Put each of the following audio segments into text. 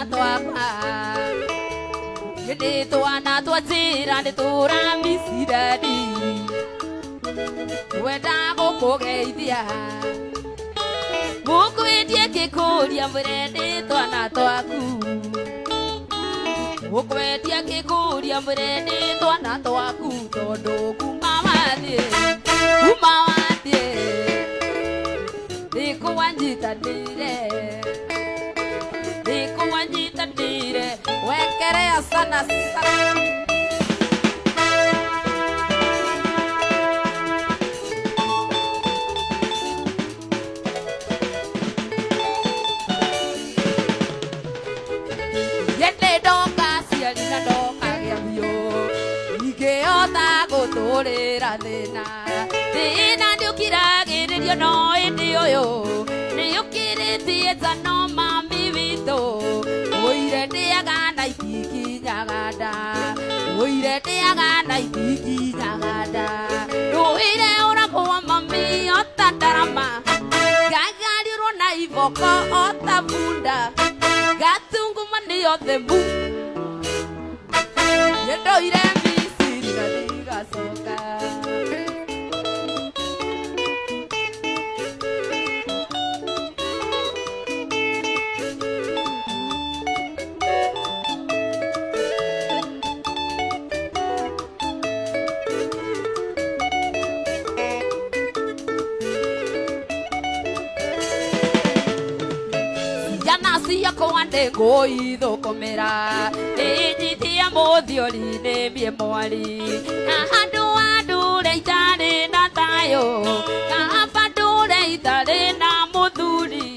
twakwa Gede twana twazira ndi turamisiradi Wenda gukugeithia Mukwendie gikuria murende twana twaku Mukwendie gikuria murende twana twaku tondu kuma wathie Nikuwanyitanire wekerea sana sana Yende doka ciari na doka giamio Igeota guturira thina Thina ndiukiragiririo no indi uyu Niukiritie tano mami witu Uire ndiaga na ikikinyaganda Uire ndiaga na ikikinyaganda Uire urakwa mami otandarama Gagarirwo na ivoko otabunda Gatunguma ni othe mu Yendoire misiri na ndigacoka Kwande goitho komera Nĩnyitia mũthiori-inĩ mie mwari Handũ andũre itarĩ na thayũ Kaba ndũre itarĩ na mũthuri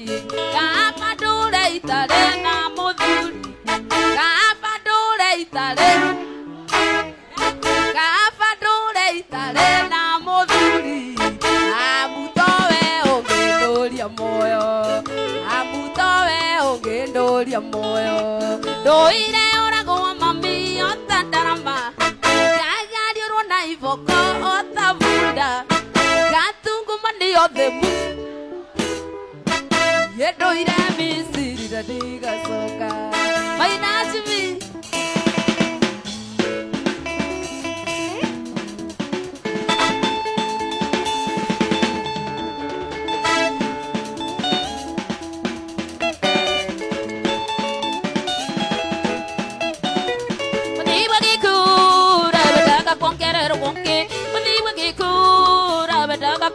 Kaba ndũre itarĩ na mũthuri Kaba ndũre itarĩ Kaba ndũre itarĩ na mũthuri Amutowe ũngĩndũria muoyo Amutowe ũngĩndũria muoyo Ndũire ũragwo mami otandarama Gagarirwo na ivoko otabunda Gatunguma nĩ othe mu Ndũire misiri na ndigacoka Maina Jimmy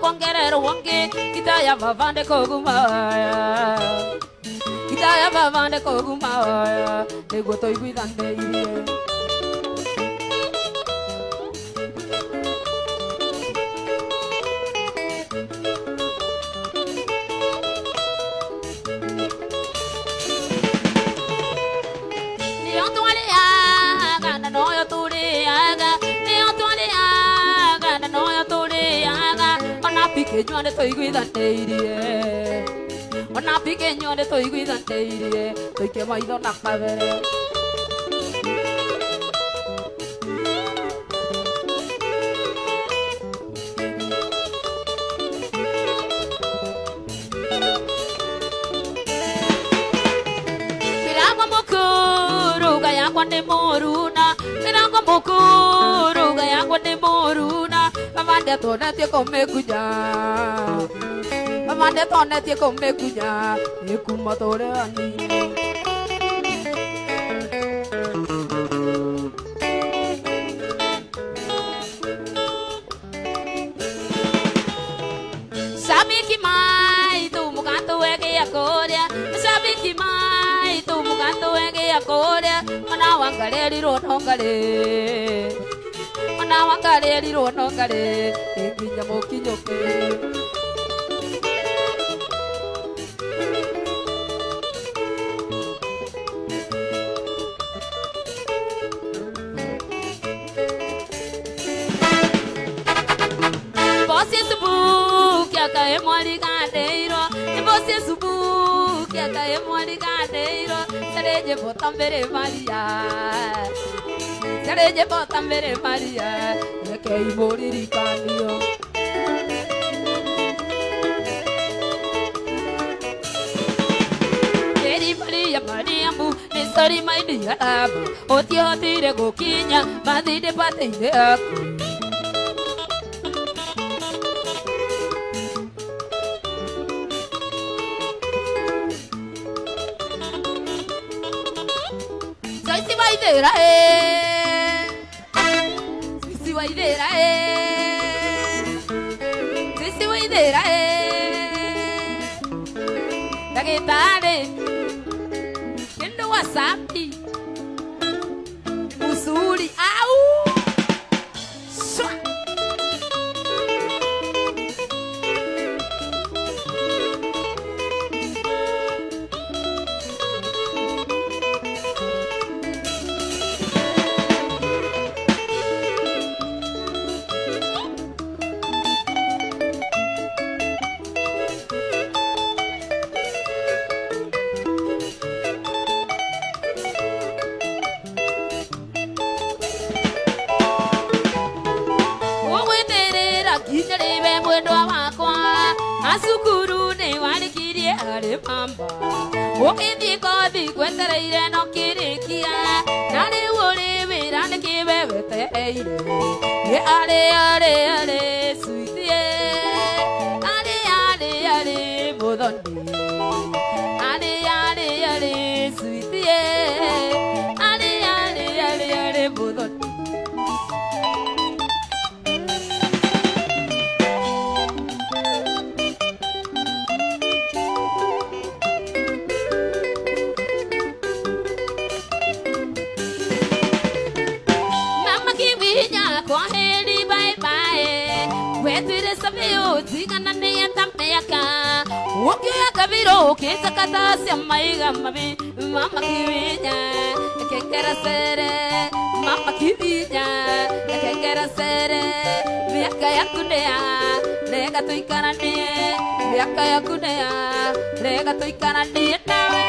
Kongerero wonge kitaya mavande kogumaya Kitaya mavande kogumaya Nego toi guidante irie Nyone toiguithanĩirie Ona pike nyone toiguithanĩirie Toike maitho na kabere Mirango mukuru ga yakwa nĩ mũruna Mirango mukuru ga yakwa nĩ mũruna Mamande tonetie komekunya Mamande tonetie komekunya Ekuma tore anini Sabiki mai tu mukanto wege ya korea Sabiki mai tu mukanto wege ya korea Mana wangale ronongale Mana wangale ronongale Ekinya mokinyoke Kae mwari gadeiro, você subu que kae mwari gadeiro, sereje botam bere Maria, sereje botam bere Maria, é que aí morir canio. Eri Maria Maria mu, sorry my dear love. Otihotire gukinya mathinde pate-ine aku. Joyce Waithera Joyce Waithera Joyce Waithera Ndagĩtarĩ kĩndũ wasabi Musuri au Ukithikothi kwetereire no kirikia na riu uri wira nikiwewetereire ye ale sweetie ale muthoni ale sweetie ale muthoni Wakya kabiro kisa kata siamaiga mabi mama kiwinya kekera sere mama kiwinya kekera sere miaka yakunea lega tuikana nie miaka yakunea lega tuikana nie nawe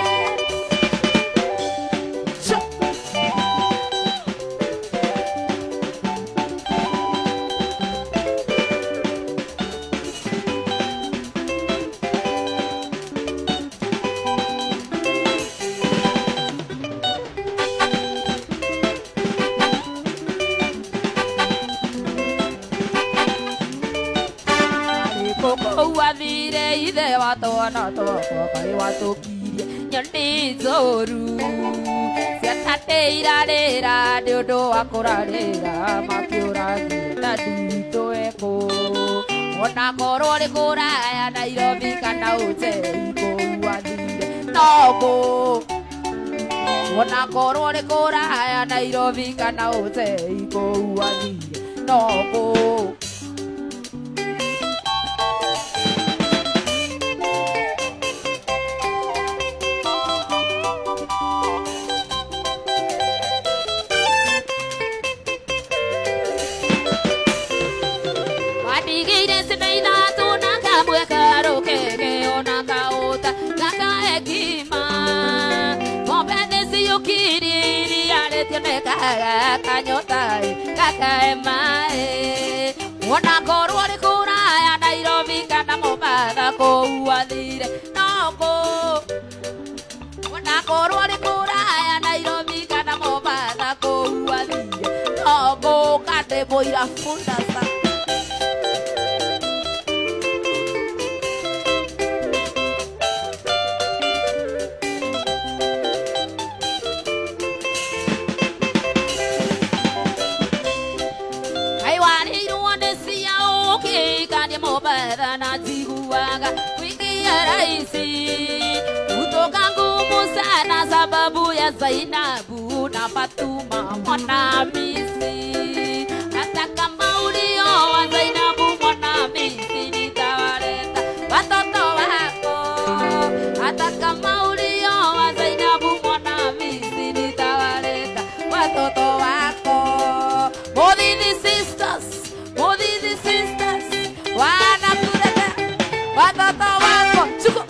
Ide watona toko kai watukirie nyoni zoru siatate irarera niondo wa kurarera makiuragia tandito eko ona korwo ri kuraya Nairobi kana Ucheiko wathire nogo ona korwo ri kuraya Nairobi kana Ucheiko wathire nogo kanyotai kakaemae wona korwo ri kuraya Nairobi kana Mombasa kuwathire nogo wona korwo ri kuraya Nairobi kana Mombasa kuwathire nogo kate boira funda sa kutoka ngumu sana sababu ya Zainabu na Fatuma Mwanamisi. Hata kama ulioa Zainabu Mwanamisi nitawaleta watoto wako. Hata kama ulioa Zainabu Mwanamisi nitawaleta watoto wako. Modini sisters wanakuleta watoto wako. Chuko.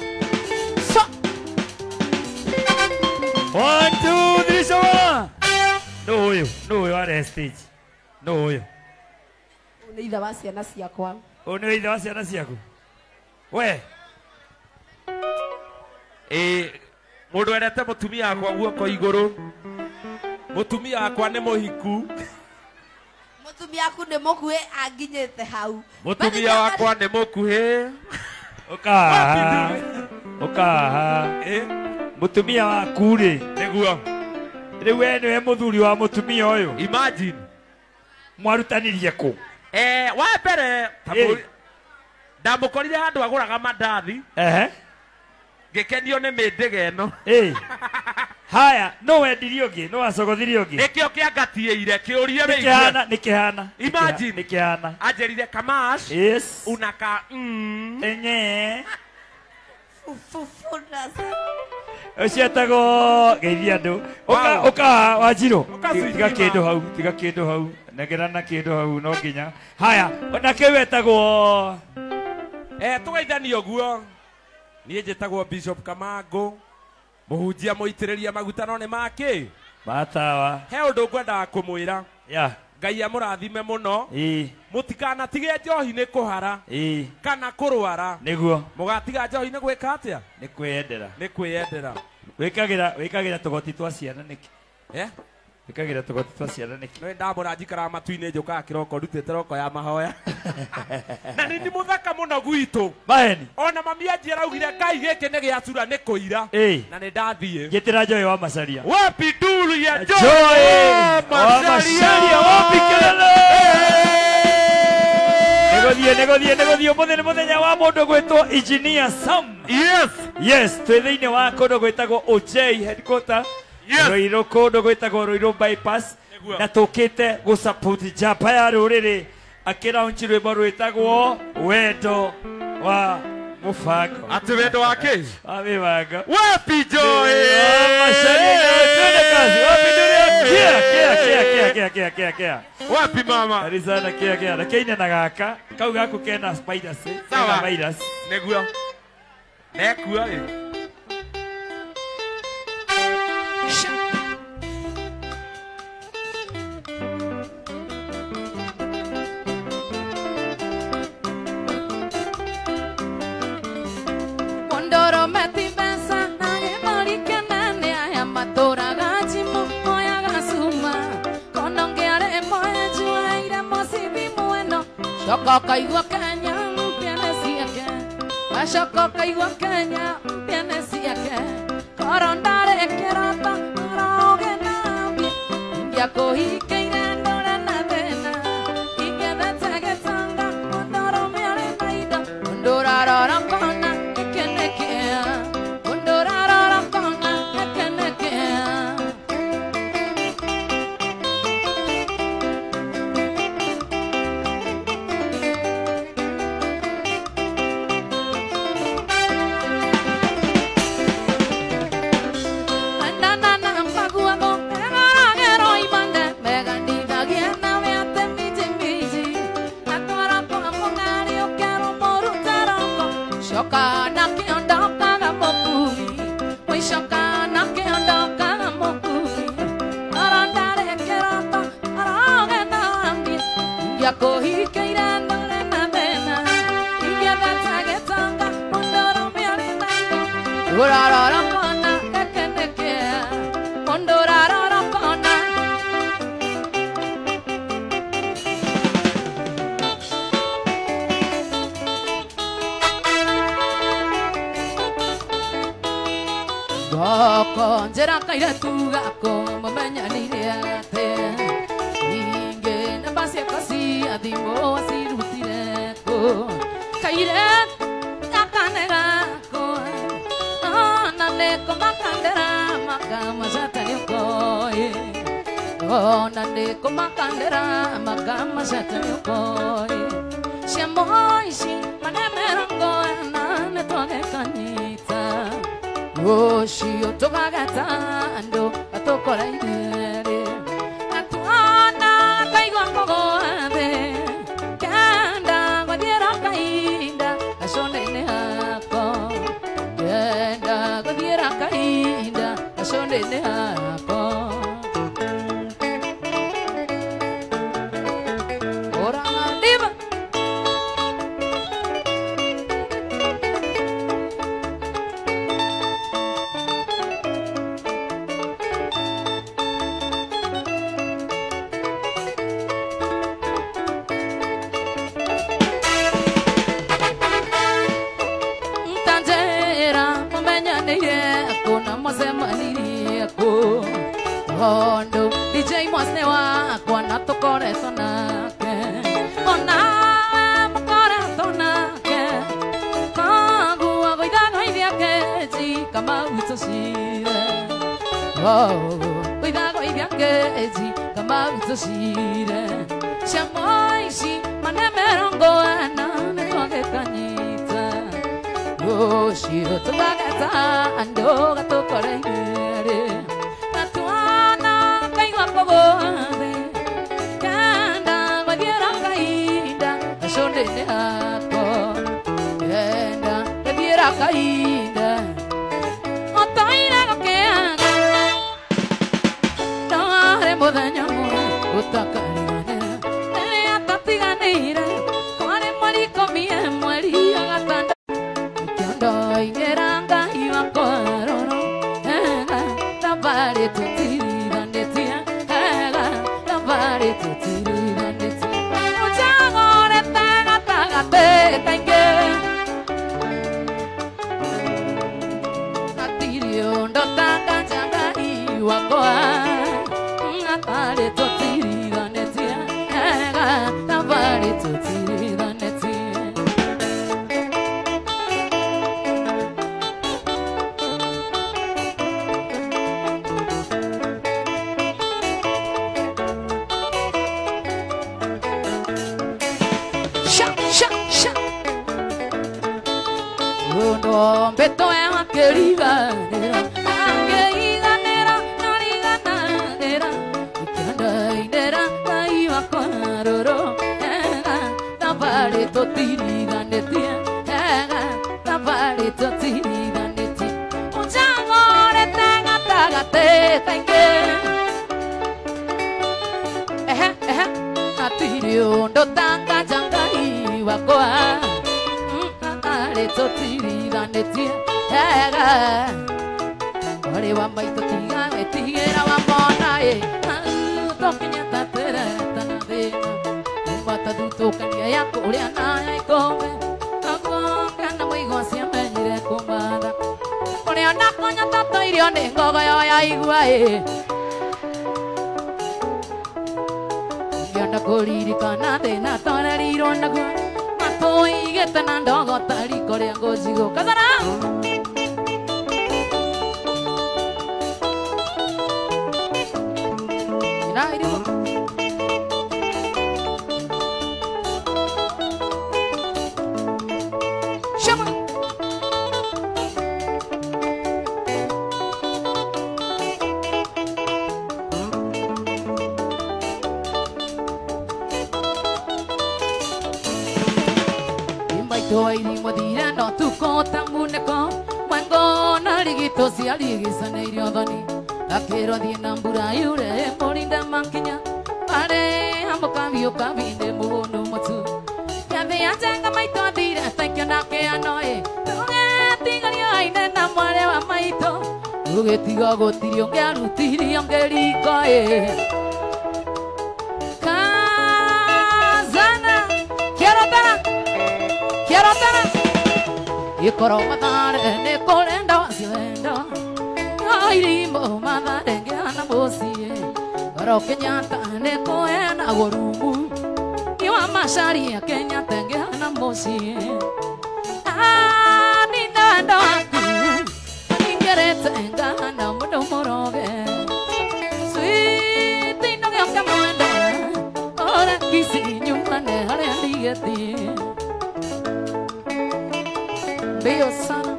One, two, three, so on. No, you are stage. No, you. Unaitha wa ciana ciakwa. Unaitha wa ciana ciaku. We. Mundu endete mutumia akwa guoko iguru. Mutumia akwa ni muhiku. Mutumia aku nĩ mũkuhĩ anginyĩte hau. Mutumia wakwa ni mukuhi. Ukaha. Mutumia waku rĩ. Niguo. Rĩu we nĩwe mũthuri wa mutumia ũyũ. Imagine. Mwarutanirie kũ? Wa mbere ndamukorire handu aguraga mandathi. Ngikenio nĩ mĩndĩga ĩno. Haya, no wendirie ũngĩ, no wacogothirie ũngĩ. Nĩkĩo kĩangatiĩire kĩũrie wĩigue. Nĩ kĩhana. Imagine. Nĩ kĩhana. Anjĩrire Kamash. Yes. Unaka Enye. Fufundasa. Ũciatagwo geithia andũ. Ũka Wanjirũ. Tiga kĩndũ hau. Negera na kĩndũ hau no nginya. Haya, onake wetagwo. Tũgeithanie ũguo. Niĩ njĩtagwo Bishop Kamango. Mũhunjia mũitĩrĩria maguta no nĩ makĩ? Matawa. He ũndũ ngwendaga kũmwĩra. Ngai amũrathime mũno. Mũtikanatige njohi nĩ kũhara. Kana kũrwara. Nĩguo. Mũgatiga njohi nĩ gwĩka atĩa? Nĩ kwĩyendera. Nĩ kwĩyendera. Wĩkagĩra tũgoti twa ciana nĩkĩ? Wĩkagĩra tũgoti twa ciana nĩkĩ? Nĩ ndamũra njikaraga matu-inĩ njũkaga kĩroko ndutĩte roko ya mahoya. Na nĩ mũthaka mũno gwitũ. Maheni. Ona mami anjĩra augire Ngai gĩkĩ nĩ gĩacura nĩ kũira. Na nĩ ndathiĩ. Gĩtĩra Joy wa Macharia. Wapi nduru ya Joy wa Macharia. Wapi kelele. Negothie mũthenya nĩ mũthenya wa mũndũ gwĩtwo Engineer Sam. Yes, twĩ thĩinĩ wa kũndũ gwĩtagwo OJ headquarter. Roiro kũndũ gwĩtagwo Roiro bypass. Na tũkĩte gũsupport njamba ya rũrĩrĩ akĩraunchi rwĩmbo rwĩtagwo wendo wa mũbango. Atĩ wendo wa kĩ? Wa mĩbango. Wapi Joy? Twende kazi. Wapi ndũrĩ? Kia. Wapi mama? Arizana kia. Na kĩine na gaka. Kau gaku kena spiders. Sawa. Virus. Nĩguo. Nekua ĩ. Shoko kaigua Kenya mpiane siake. Ashoko kaigua Kenya mpiane siake. Korondare kerata roge nabi. India kohikeire ndore na thena. Igenda tagetanga ondoro miare maida. Ondora rora kona ekenekea. Ondora rora kona ekenekea. Njĩra kaire tugako mamenyanire atĩ ingĩ namba ciakwa cia thimũ acirutire kũ kaire gakane gako ona nĩko makandĩra makamacatani ũkoĩ ona nĩko makandĩra makamacatani ũkoĩ ciamo ici manemerongo ena nĩtwagekanyita Oshio togagata ando atokora idere atwana kaigwa ngogoade kanda ngodiera kainda ashonene hako kanda ngodiera kainda ashonene hako ora diva Tondo DJ Mwasne wakwa na tukoretwo nake ona mukoretwo nake koguo goithagoithia keji Kamau tucire goithagoithia keji Kamau tucire ciamo ici mane mĩrongo ĩna nĩtwagĩkanyita rũciũ tũgageta andũ gatũkore igĩrĩ na twana kaigua kũgũthĩ kenda gũthiĩra kahinda gacũndĩ-inĩ hako kenda gũthiĩra kahinda otoire gũkĩanga no harĩ mũthenya ũmwe gũtakariganĩra rĩrĩa tũtiganĩire kwarĩ mweri ikũmi mweri wa gatandatu kĩondo-inĩ Ngai wakwa roro hega thabarĩ tũtiriganĩtie hega thabarĩ tũtiriganĩtie ũnjagũrĩte gatagatĩ kaingĩ hatirĩ ũndũ tanganja Ngai wakwa thabarĩ tũtiriganĩtie hega thabarĩ tũtiriganĩtie Mbeto ewa keriganira akeiganira narigananira ikandainera Ngai wakwa roro hega thabarĩ tũtiriganĩtie hega thabarĩ tũtiriganĩtie ũnjagũrĩte gatagatĩ kaingĩ hatirĩ ũndũ tanganja Ngai wakwa thabarĩ tũtiriganĩtie hega warĩ wa maitũ tiganĩtigĩra wa mona tũkinya tatĩretana thĩna ũmbata thutũkania ya kũrĩa na ya ikũme agongana mũigua ciamenyire kũmatha ũrĩa ndakonya tatũirio nĩ ngogoyo ya igua ngĩona kũririkana thĩna twarerirwo naguo matũigĩte na ndogo tariko rĩa ngũnjigũ kazara Toiri muthira no tukota muneko mwango na rigito ciarigicanĩirio thoni akĩrwo thiĩ na mbura yure mũrinda makinya arĩ amũkabi ũkabinde mũgũnũ mũtu gĩathĩ ajenga maitũ athire taikio nake anoĩ tũgĩtigario aine na mwarĩ wa maitũ tũgĩtiga gũtirĩ ũngĩarutirie ngĩriko kazana kĩarotara Ikoro mathare nĩ kũrenda waciwendo Airimbo mathare ngĩhana mũciĩ Goro Kenyatta nĩ kũheanagwo rungu Iwa Macharia Kenyatta ngĩhana mũciĩ Nina ndo waku Ningĩrĩte ngahana mũndũ mũroge Sweet ino gĩoka mwenda Ora kisi nyumane harĩa ndigĩthiĩ Mbio sana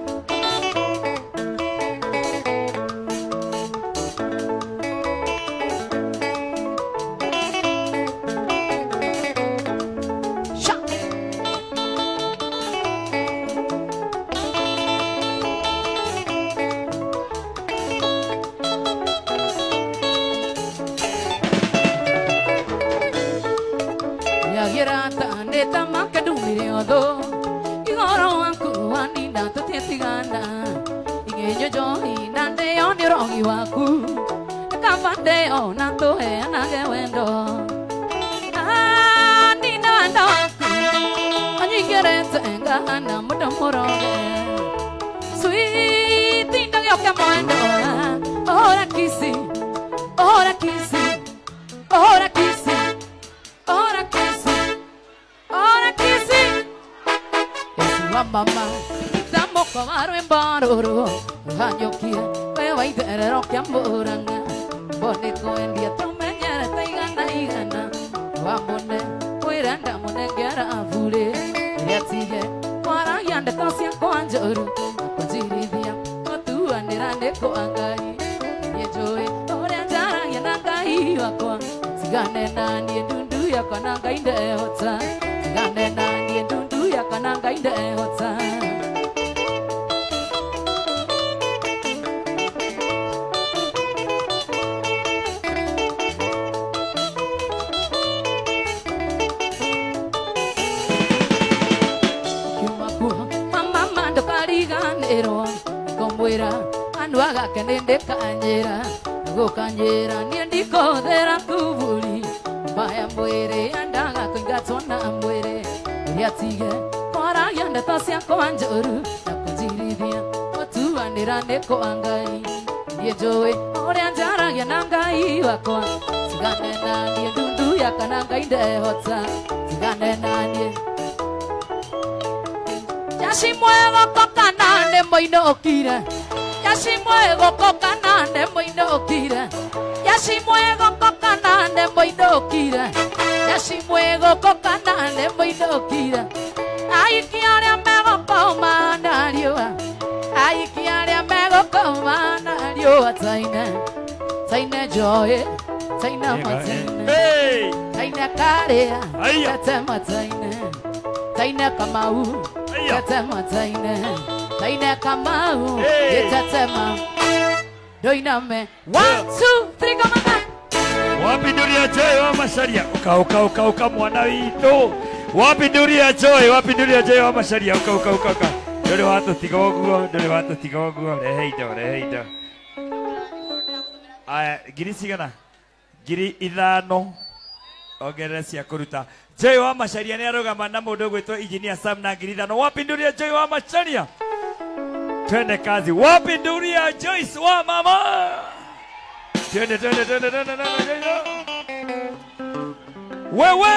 Yagirata neta makadumire odo Igoro wanku wanina tutietigana Igenyo johi nande oni rogi waku Kafande ona tohe anage wendo Nina anda waku Anyigirete ngahana muda moroge Sweet inda gyoka mwendo Ora kisi rũrũ rũhanyũkie we wa itherero kĩa mũranga mbone kwendia tũmenyere ta igana igana wamone mwĩre ndamunengera bure rĩrĩa tige kwaragia ndeto ciakwa njũru na kũnjirithia gũtuanĩra nĩ kwa Ngai niĩ njũĩ ũrĩa njaragia na Ngai wakwa tigane na niĩ ndundu yakwa na Ngai ndehota tigane na niĩ ndundu yakwa na Ngai ndehota komwira andu agake nindikanyira gukanyira nie ndikothera kuburi mbaya mwiri andaga kuingatwo na mwiri iria tige kwaragia ndeto ciakwa njũru na kũnjirithia gũtuanĩra nĩ kwa Ngai niĩ njũĩ ũrĩa njaragia na Ngai wakwa tigane na niĩ ndundu yakwa na Ngai ndehota tigane na niĩ Yashimwe goko kana nĩ mũinũkire Yashimwe goko kana nĩ mũinũkire Yashimwe goko kana nĩ mũinũkire Yashimwe goko kana nĩ mũinũkire Aiki arĩa megũkoma na riũa Aiki arĩa megũkoma na riũa Taine Joy Taine Mataine Taine Karĩa Tetema Taine Kamau Tetema Taine Kamau Tetema Doiname 1, 2, 3 come on wapi Nduria Joy wa Macharia uka mwana witũ wapi Nduria Joy wa Macharia uka ndũrĩ watũtiga ũguo rehe indo aya ngiri cigana ngiri 5 ongerere cia kũruta Joy wa Macharia nĩ arũgama na mũndũ gwĩtwo Engineer Sam na ngiri 5 wapi Nduria Joy wa Macharia twende kazi wapi Nduria Joyce wa mama twende wewe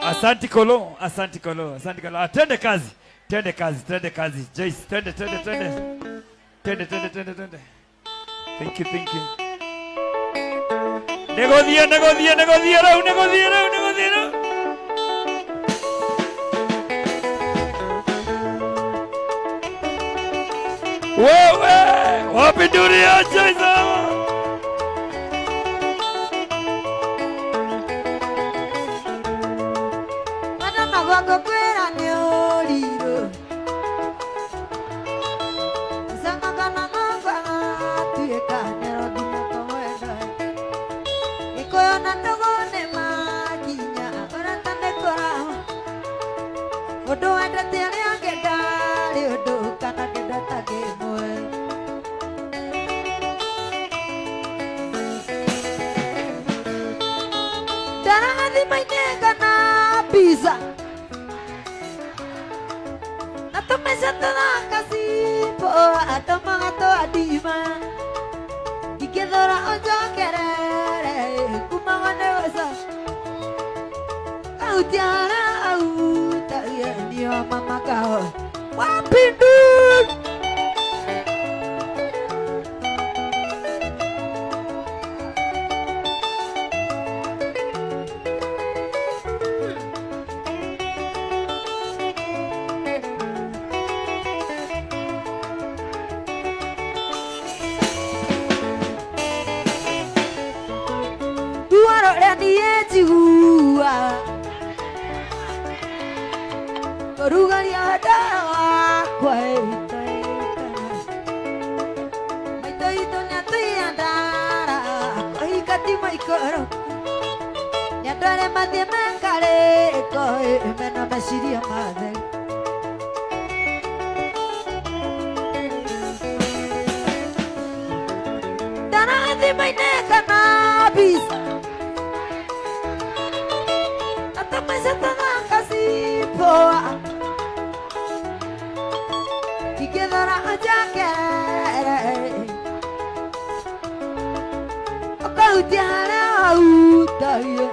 asanti kolo twende kazi Joyce twende thank you negocia rau wewe wapi Nduria Joyce Madama gwango kwera ni oriru Sanga kana nganga tueka nero dina kamwenda Ikoyo na ndogo ne maginya Orata ne kora Odo anda tiare angeda Odo kana keda tage moe Dara adi maine kana pizza Natomesa toda casipo Atoma gato adima Ikedora ojo kerere Kumangane wasa Autiara auta Yenio mama kao Wapindun Rugaria dawa kwaita Maito na tiandara Kohikati maikoro Nyandare madhie mengare Koe mena mashiria madhe Dara adhi maineka na bisa Atamesa tanaka sipoa Ikedara ajakere Okautiara autaye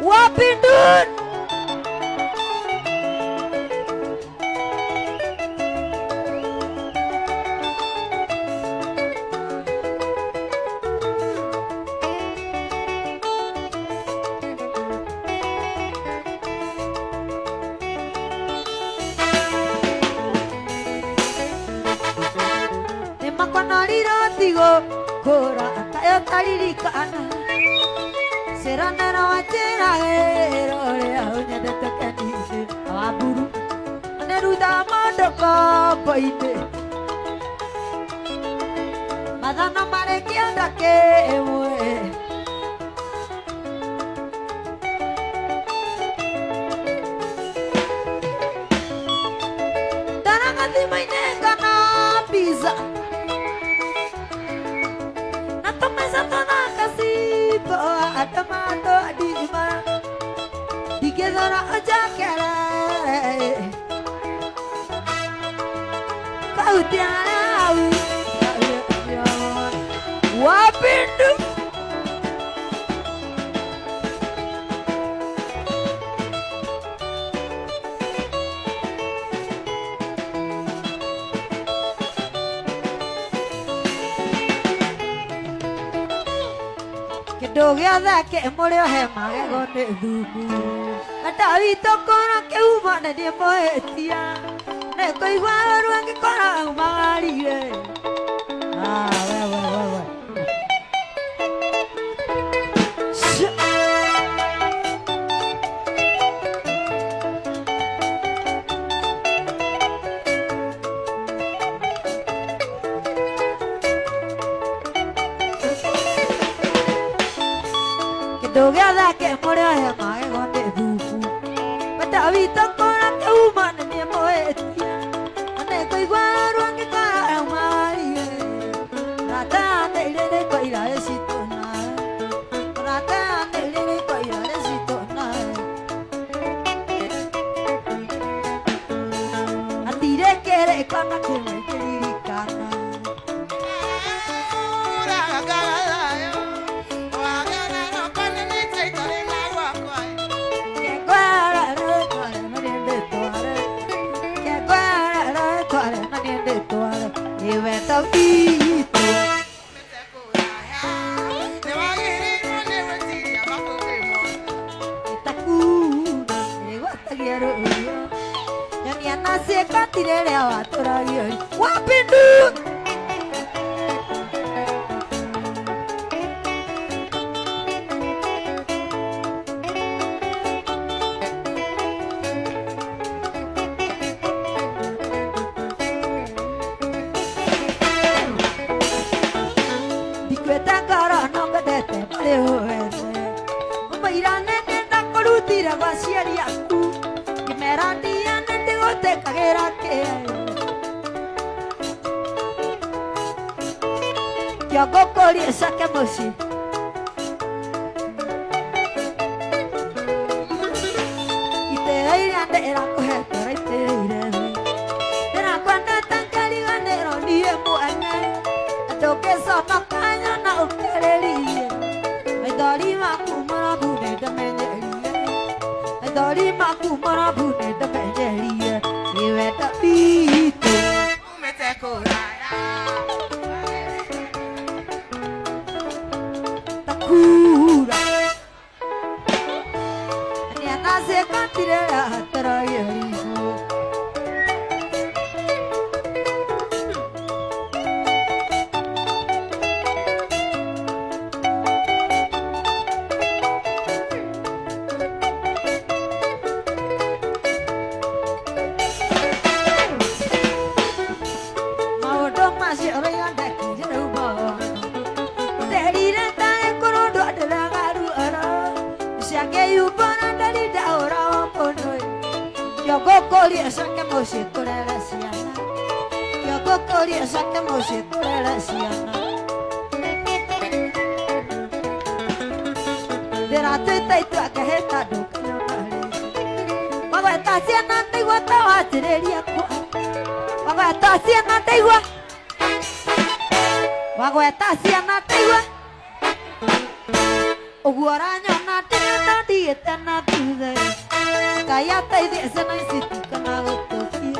Wapindun makwa no rirotigo kura kayo taririkana seranero wachera ria unyendete kenise aburu neruda mandoko boine madana marekianda kewe maine kana pizza na tomeza tona kasipo adamato adima digezara ajakere kautiara wapindu Dogia ke morio he magego ne thumu Atawi tokora ke umane ni moetia Ne koigwa ruangi kora umarire we Dogia ke morio he magego ne thumu Atawi tokora ke umane ni moetia Ne koigwa ruangi kora umarire Rata ne ile koira esitona Rata ne ile koira esitona Atire kere kana kere kirikana Wapindu Dikweta kara nonga dete mare hoese Mbairane nenda korutira vaciari aku Kimerandia nende gote kagera ke Yago kori esake moshi Ite aire ande era kohete raite aire Tera kwanda tankari ganero niye muane Adoke sono kanya na ukereliye Aidari makumara bune da menyerie Aidari makumara bune da menyerie Iwe da pito Umete kuraya Takura Ni anase kantirera tarayerizo Yogokori esake moshi kurere siana Yogokori esake moshi kurere siana Derate taitu akaheta dukanyonare Wagweta siana ndeigua tawatireria kwa Wagweta siana ndeigua Wagweta siana ndeigua Uguaranyona tena diete na tude Kayata idese na isiti kana hotoki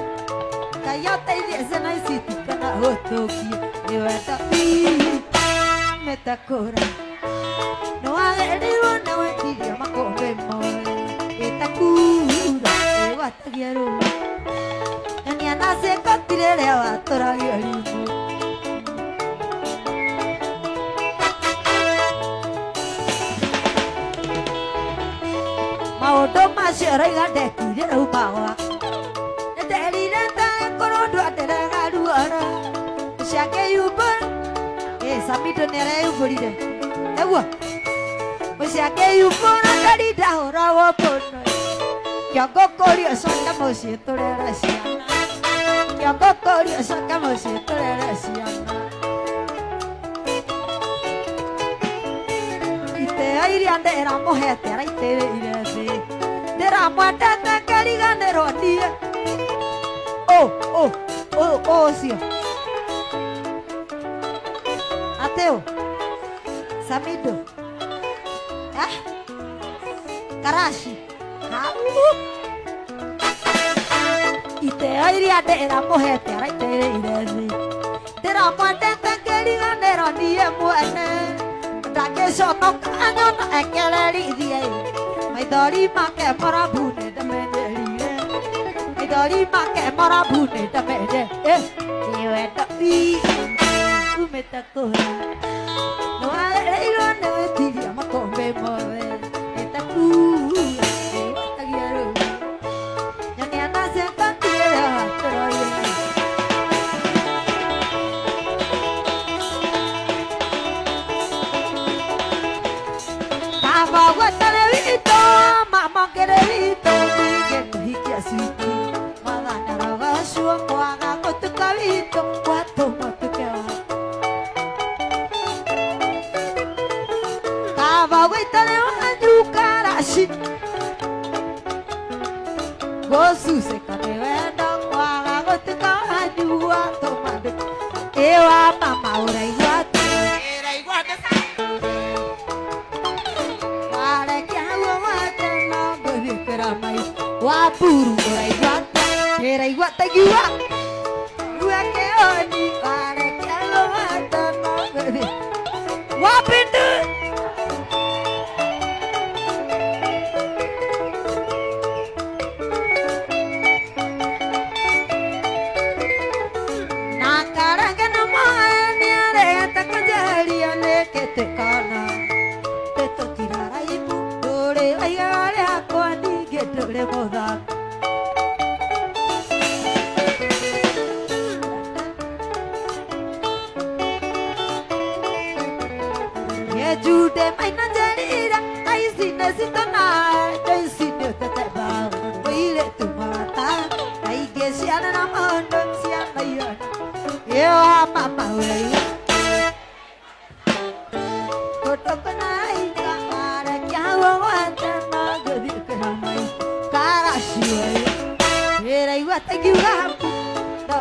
Kayata idese na isiti kana hotoki Iweta pi metakora No ageriwa na wetiria makombe moe Itakura Iwata giaru Yani anase katirere awatora giarimo raiga ndekire rauma gwakwa nderire ndakorwo ndũ anderega ruora ciake yumba Samido nĩareyumbũrire eguo mũciake yumbũra ndari ndahũragwo mũno kĩongo kũrio coka mũciĩ tũrere ciana kĩongo kũrio coka mũciĩ tũrere ciana itĩo iria ndĩramũhete araitĩrĩire thĩ ndĩramwendete ngariganĩrwo niĩ ũcio Ateo Samido Karashi Itĩo iria ndĩramũhete araitĩrĩire thĩ ndĩramwendete ngĩriganĩrwo niĩ mwene ndangĩconoka anyona ekererithie maithori make morabu nĩndamenyerire maithori make morabu nĩndamenye wendo umĩte kũra nĩwarereirwo nĩ gwĩtiria makombe mothe ĩte kuura ĩwatagia rũu nyonia nacengatire watũroire kaba gwetare witũ mamongere witũ ningĩ kũhikia cwiti mwathanyarogocwo kwaga gũtuka witũ gwatũma tũkewa Gosuse kanewenda kwaga gũtuka wanyua tũmandũ ĩwa mama ũraigua warekia hau wate no ngũthiĩkĩra mai wa mburu ũraigua ĩraigua tagiua gua kĩoni warekia hau wate no ngũthiĩ wa bindu Tekana teto tirara ibu dore ayare akwani gedore moda ye jude maina jarira aisine sitona aisine teteba oile tumata aigesiana na mondo siana yo yo mama we Thank you, God. The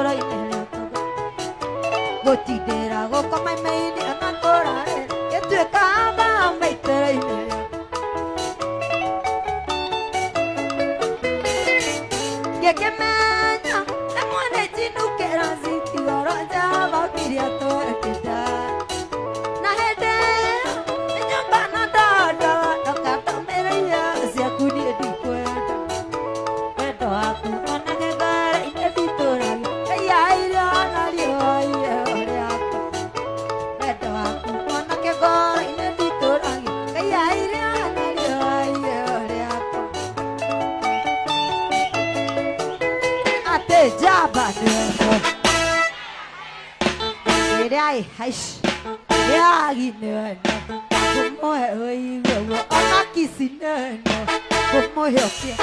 I can't Gotidera go come my Tekemenya Emone chinukera ziti Oroja vakiria toetida Na hede Nyumba na dada Nokata mereya Siakuni edikwenda Wendo aku Onage gara ine ditoragi Eya iria nario Iye ore aku Wendo aku Onage gara ine ditoragi Eya iria nario Iye ore aku Ate jaba nendo Irai haish Yagi nendo Kumohe oiwe Onakisi nendo Kumohe okia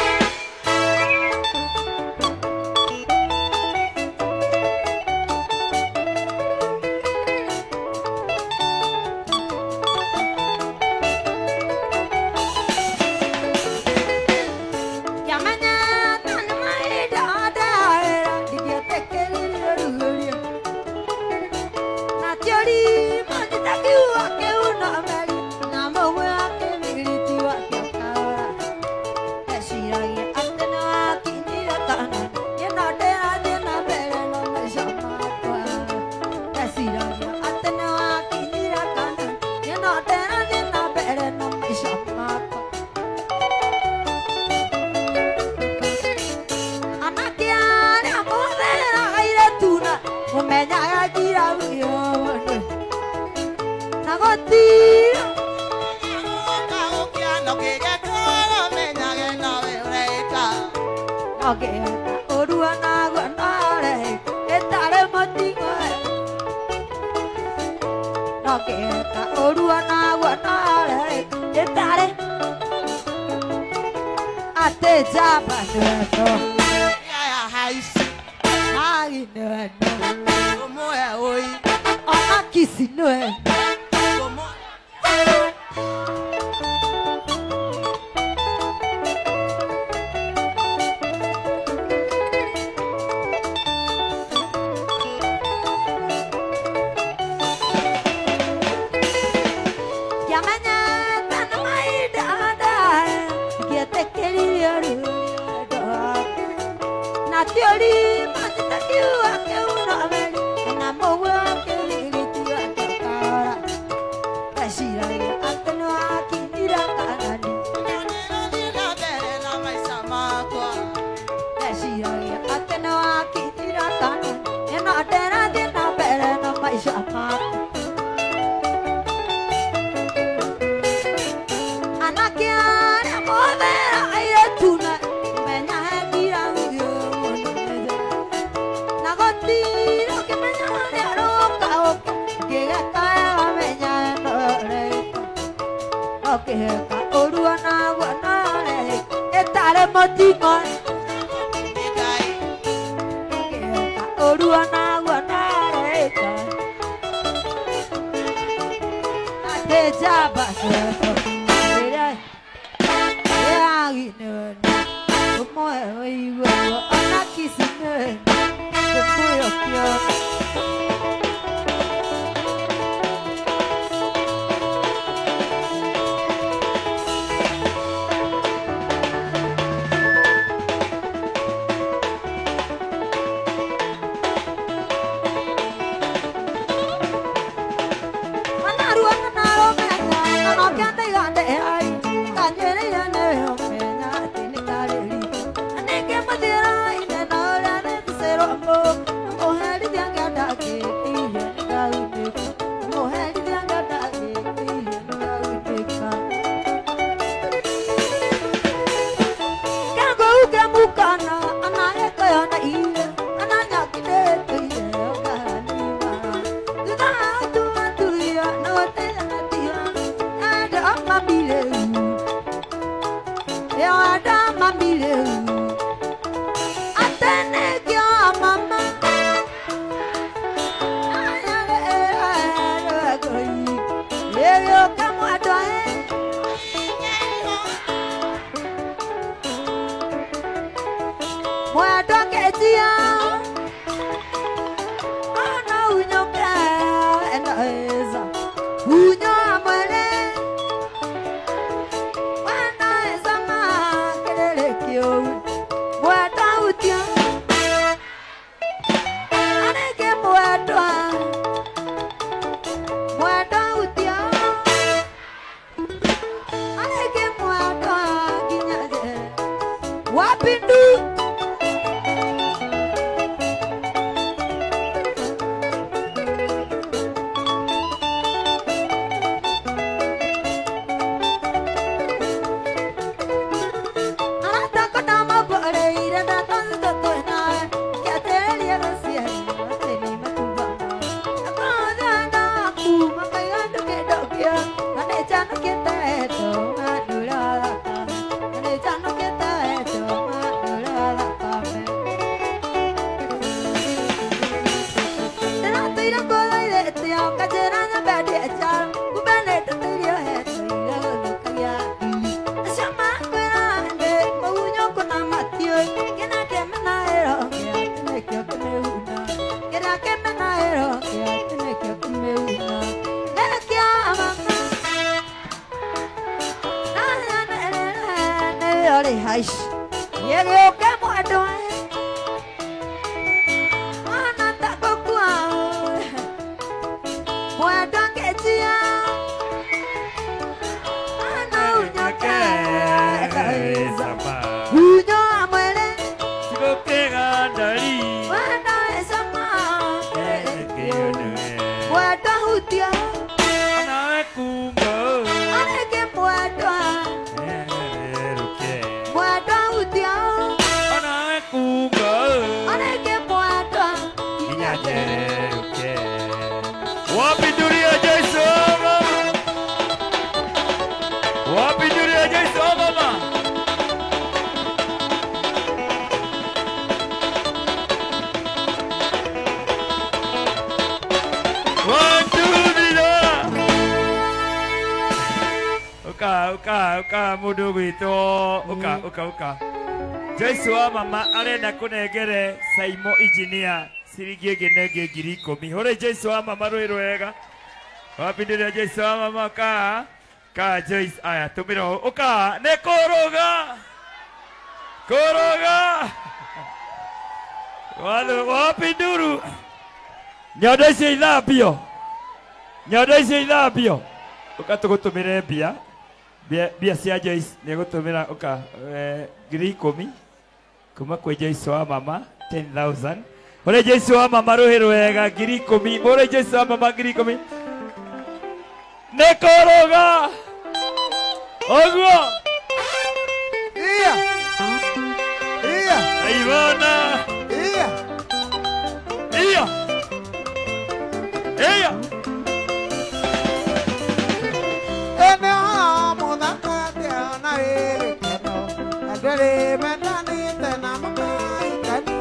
What Wapindu mudugu ito uka Jesu wa mama arenda kunengere Saimo engineer sirigie genege ngiri 10 hore Jesu wa mama rwega wapindiria Jesu wa mama ka Joyce aya tumiro uka ne koroga wapinduru nyodo icio ithambio ukatugutumire bia cia Joyce ni gutumira uka ngiri 10 kuma kwe Joyce wa mama 10,000 ore Joyce wa mama ruhi rwega ngiri 10 ore Joyce wa mama ngiri 10 ne koroga oguo iya Ivana iya ene amuna katia na ere keno adere metani tena makai kani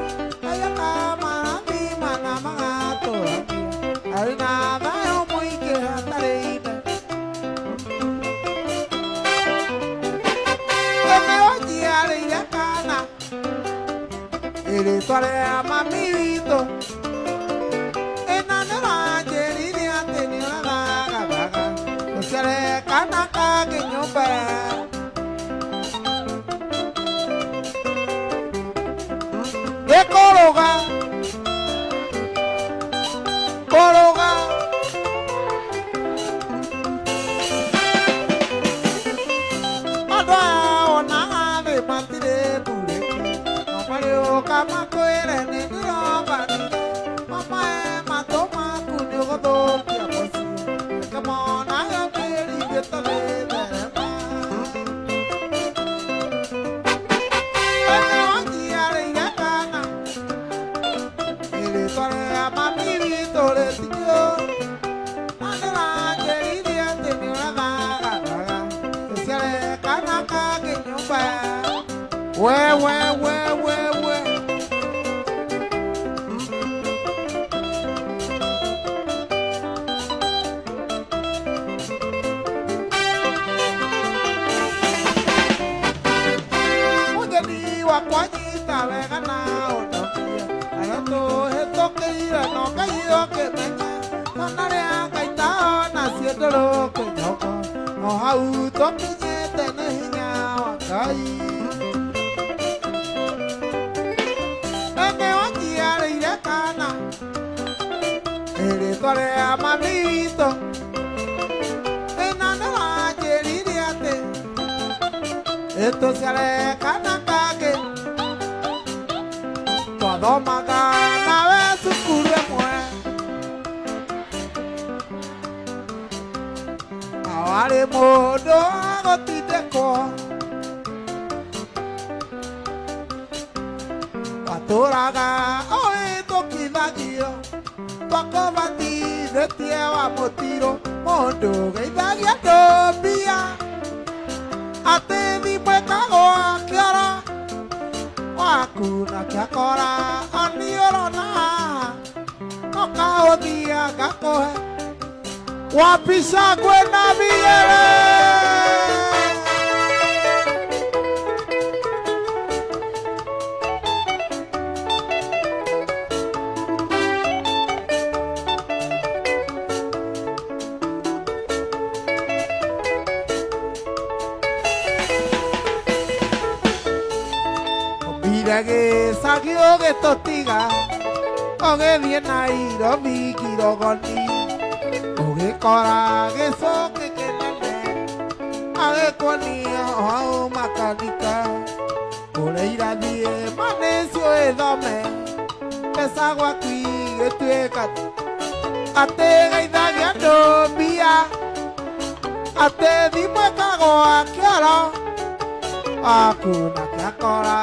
ayaka mami mana mangato alina dayo muike hatarebe ene oji ale yakana ere tore mami vito kanaka kinyumba ekoroga ada ona ave matire bure no pario kama koere ni roba mama matoma kunyo godo ya posi come on I am very get the esto se aleja, twathomaga nawe cukuru ĩmwe na warĩ mũndũ wa gũtindĩkwo watũraga ũhĩtũkithagio twakũbatithĩtie wa mũtirũ mũndũ geithagia andũ mbia atĩ thimũ ĩkagwo kĩoro waku na kĩakora oni ũrona ũkahũthia ngakũhe wapica kwĩna miyere gĩcagi ũgĩtũtiga ũgĩthiĩ Nairobi Kirogoni ũgĩkora gĩcũkĩ kĩnene agĩkuonia hau makanika kũrĩa irathiĩ manĩcio ĩthome mbeca gwaku igĩtuĩka atĩ geithagia andũ mbia atĩ thimũ ĩkagwa kĩoro waku na kĩakora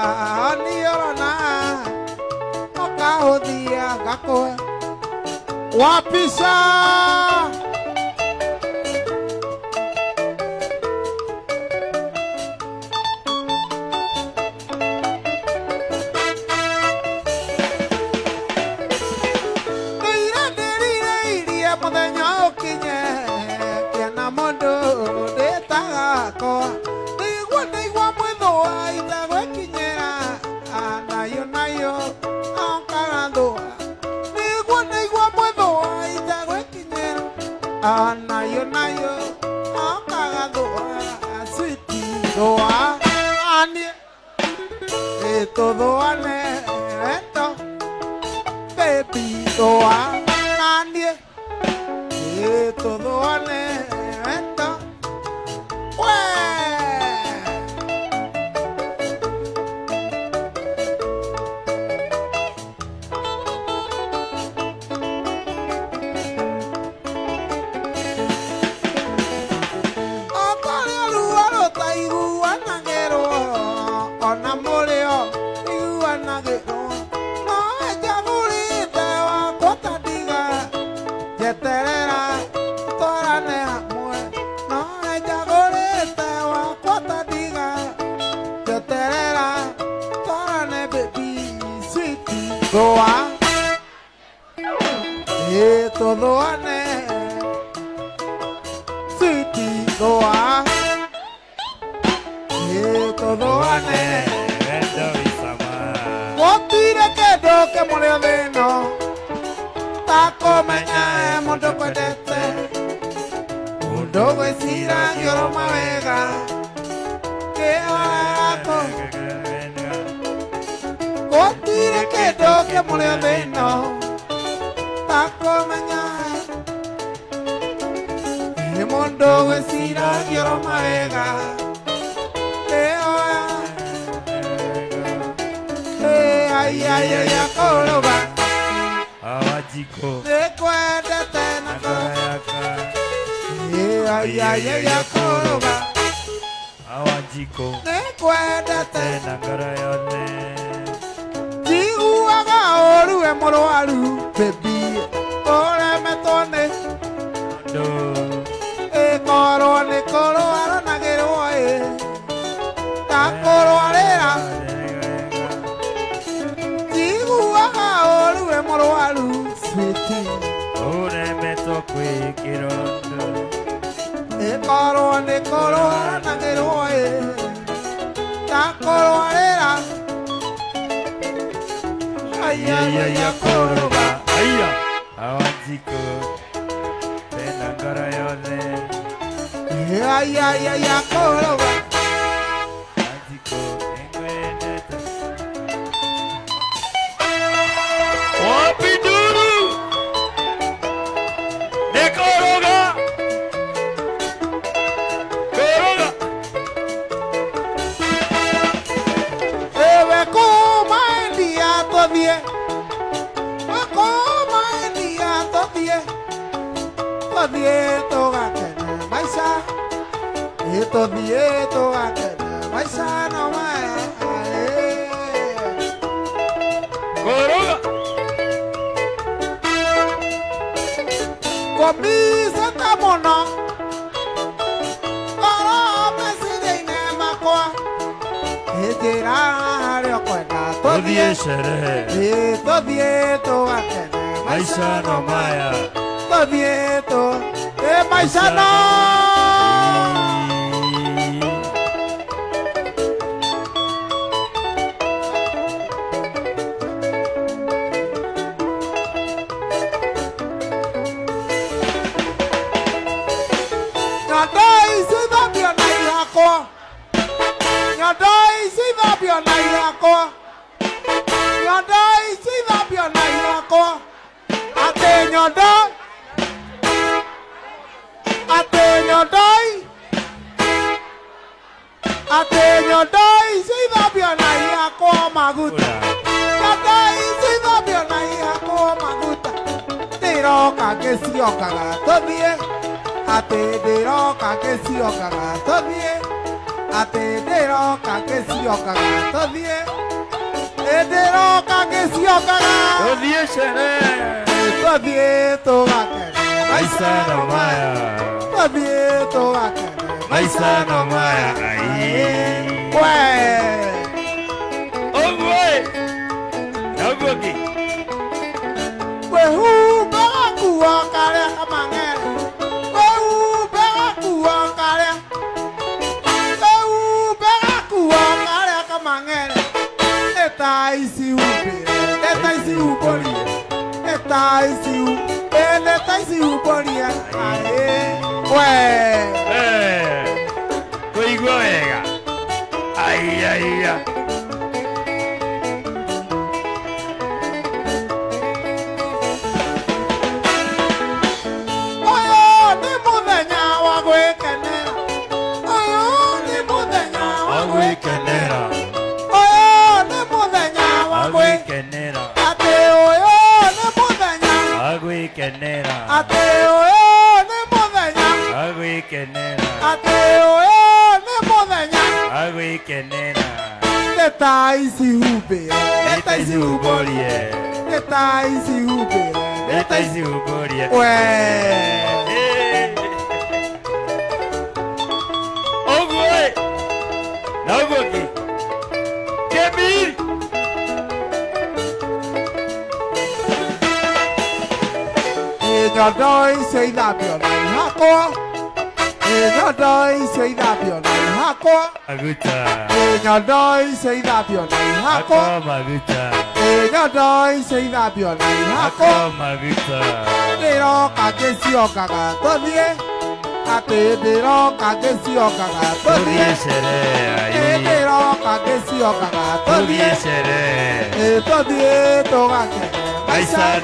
oni ũrona ũkahũthia ngakũhe wapica ndĩiranĩrĩirie mũthenya ũkinye kĩana mũndũ ndĩtagakwa nĩigua mwĩthũa itagwĩkinyĩra nayo okarathũa nĩigua mwĩthũa itagwĩkinyĩra nayo okagathũa switi thũa anie ĩtũthũane wendo baby thũa anie ĩtũthũane wendo Doa, eto doane, sweetie doa, eto doane, Wendo isama. Otire que do que mole veno, taco meña mundo pedete, mundo vesira lloro mavega, que hago. Otire que do que mole veno, taco meña, el mundo vesira lloro mavega, que ay, ay, ay, akoloba. Awajiko. Recuérdate, Nakarayaka. ay, ay, ay, akoloba. Awajiko. Recuérdate, Nakarayone. Chihuahua, oru, emoroaru, baby, ore metone. Do. Corone, coroaro, nageroe. Ta coroarera. Chihuahua, oru, emoroaru, sweetie. Ore meto kwe kirondo. Corone, coroaro, nageroe. Ta coroarera. Ay, ay, ay, akoloba. Aya. Awajiko. Nakarayone. Ay, ay, ay, akoloba. Awajiko. Engweneta. Wapiduru. Nekoroga. Koroga. Ewe kuma india todie. tũthiĩ tũgakene maica tũthiĩ tũgakene maica no maya Koroga. Komisa ta mũno koro meciria-inĩ makwa njĩra harĩa ũkwenda Tũthiĩ sherehe. tũthiĩ tũgakene Maisha no maya. tũthiĩ maica no Maisha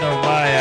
no maya.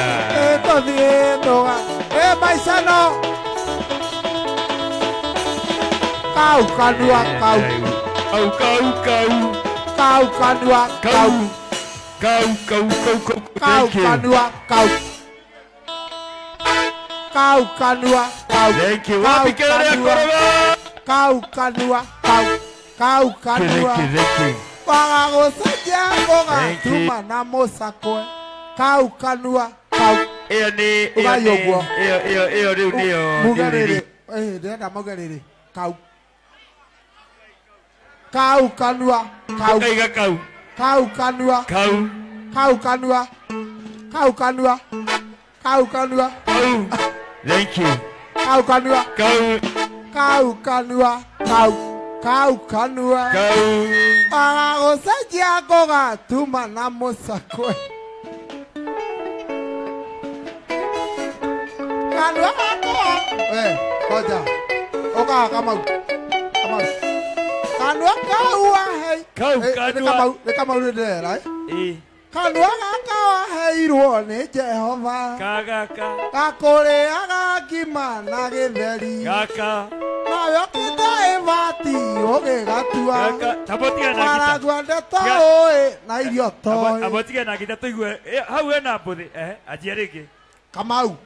Abotiga na kita tuigue hau ena mbuthi ajiarege Kamau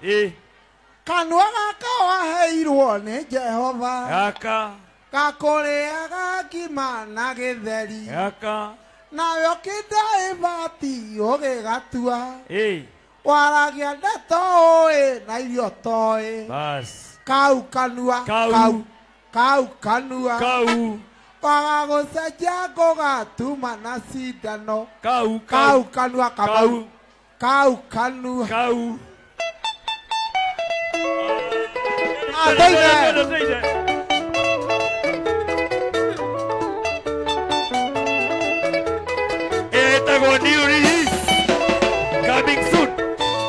kanua gaka waheirwo nĩ Jehova Gaka. gakũrĩaga ngima na gĩtheri Gaka. nayo kĩndaĩbati ũgĩgatua Hey. waragia ndeto ũĩ na irio toĩ Bas. kau kanua Kau. kau kanua Kau. wagagũcenjia ngũgatuma na cindano Kau. kau kanua kamau kau kanua Kau. Ateithe. Etagwo new release. Coming soon.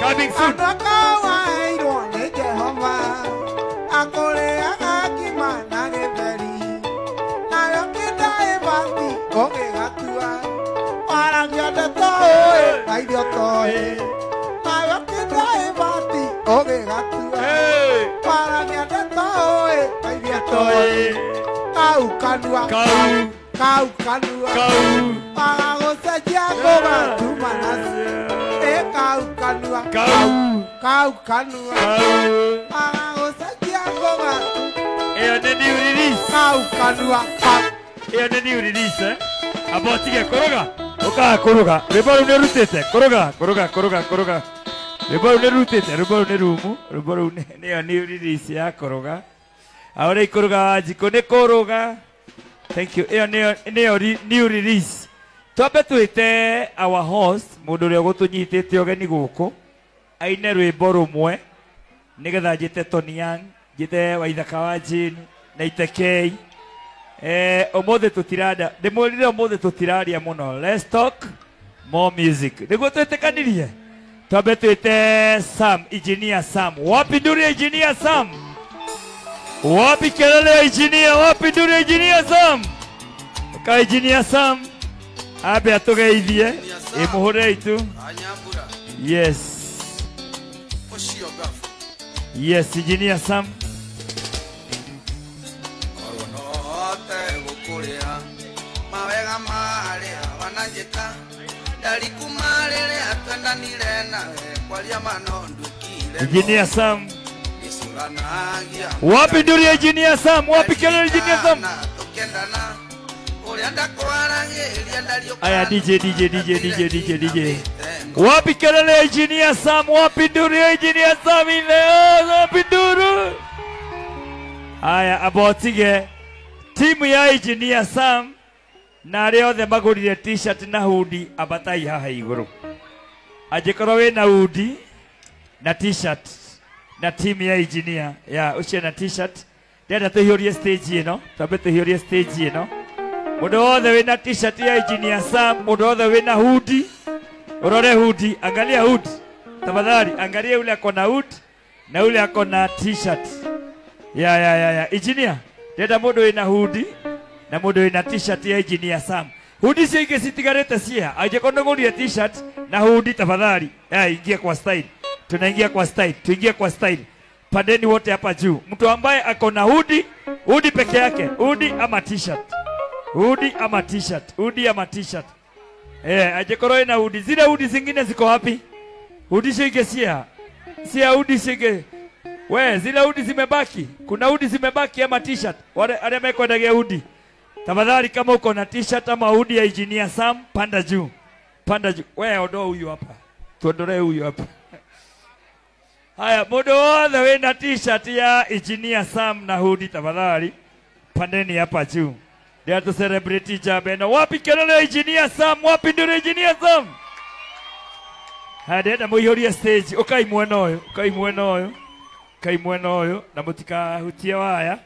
Coming soon. Andũ akawaheirwo nĩ Jehova akũrĩaga ngima na gĩtheri nayo kĩndaĩbati ũgĩgatua waragia ndeto ũĩ na irio toĩ nayo kĩndaĩbati ũgĩgatua Hey. waragia ndeto ũĩ na irio toĩ kau kanua Kau. kau kanua Kau. wagagũcenjia ngũgatuma na kau kanua kau kanua wagagũcenjia ngũgatuma Ĩyo nĩ new release. kau kanua Ĩyo nĩ new release eh? Amba ũtige kũrũga. Ũkaga kũrũga. Rwĩmbo rũu nĩ rutĩte. Kũrũga, kũrũga, kũrũga, kũrũga. Rwĩmbo rũu nĩ rutĩte. Rwĩmbo rũu nĩ rumu. Rwĩmbo rũu nĩyo new release ya kũrũga. Ahora ikũrũga Wanjikũ nĩ kũrũga. Thank you. Ĩyo nĩyo new release. Twambe twĩte our host, mũndũ ũrĩa ũgũtũnyitĩte ũgeni gũkũ, aine rwĩmbo rũmwe nĩgetha njĩte Tony Young, njĩte Waithaka wa Jane na Itekei. Ũmũthĩ tũtirada, ndĩmwĩrire ũmũthĩ tũtiraria mũno. Let's talk more music. Nĩguo twĩtĩkanirie. Twambe twĩte Sam, Engineer Sam. Wapi nduri Engineer Sam? Wapi kelele Engineer? Wapi nduri Engineer Sam? Ka Engineer Sam. Abe atugeithie imuhure itu. Yes. Yes, Engineer Sam. Engineer Sam. Wapi nduri Engineer Sam? Wapi kelele Engineer Sam? Aya DJ. Wapi kelele Engineer Sam? Wapi nduru Engineer Sam leo? Wapi nduru? Aya abotige timu ya Engineer Sam na arĩa othe magũrire t-shirt na hoodie abatai haha igũrũ. Angĩkorwo wĩ na hoodie na t-shirt na timu ya Engineer ucie na t-shirt ndĩrenda tũhiũrie stage ĩno, twambe tũhiũrie stage ĩno. Mũndũ wothe wĩna t-shirt ya Engineer Sam, mũndũ wothe wĩna hoodie, urore hoodie, angalia hoodie. Tafadhali angalia yule ako na hoodie na yule ako na t-shirt. Ya. Engineer, ndĩrenda mũndũ wĩna hoodie na mũndũ wĩna t-shirt ya Engineer Sam. Hoodie cio ingĩ citigarĩte ciha. Angĩkorwo ndũgũrire t-shirt na hoodie tafadhali, ingia kwa style. Tunaingia kwa style, tuingie kwa style. Pandeni wote hapa juu. Mtu ambaye ako na hoodie peke yake, hoodie ama t-shirt. Hoodie ama t-shirt, hoodie ama t-shirt. Angĩkorwo ina hoodie, zile hoodie zingine ziko wapi? Hoodie cio cia hoodie cio we, zile hoodie zimebaki. Kuna hoodie zimebaki ama t-shirt. Wale arĩa mekwendagia hoodie, tafadhali kama uko na t-shirt ama hoodie ya Engineer Sam, panda juu. Panda juu. We, ondoa huyu hapa. Tuondolee huyu hapa. Haya, mũndũ wothe wĩna t-shirt ya Engineer Sam na hoodie tafadhali pandeni hapa juu. Ndio tu celebrate jabeno. Wapi kelele Engineer Sam? Wapi nduru Engineer Sam? Hadi mũihũrie stage. Ukai mwena ũyũ. Kai mwena ũyũ na mũtikahutie waya.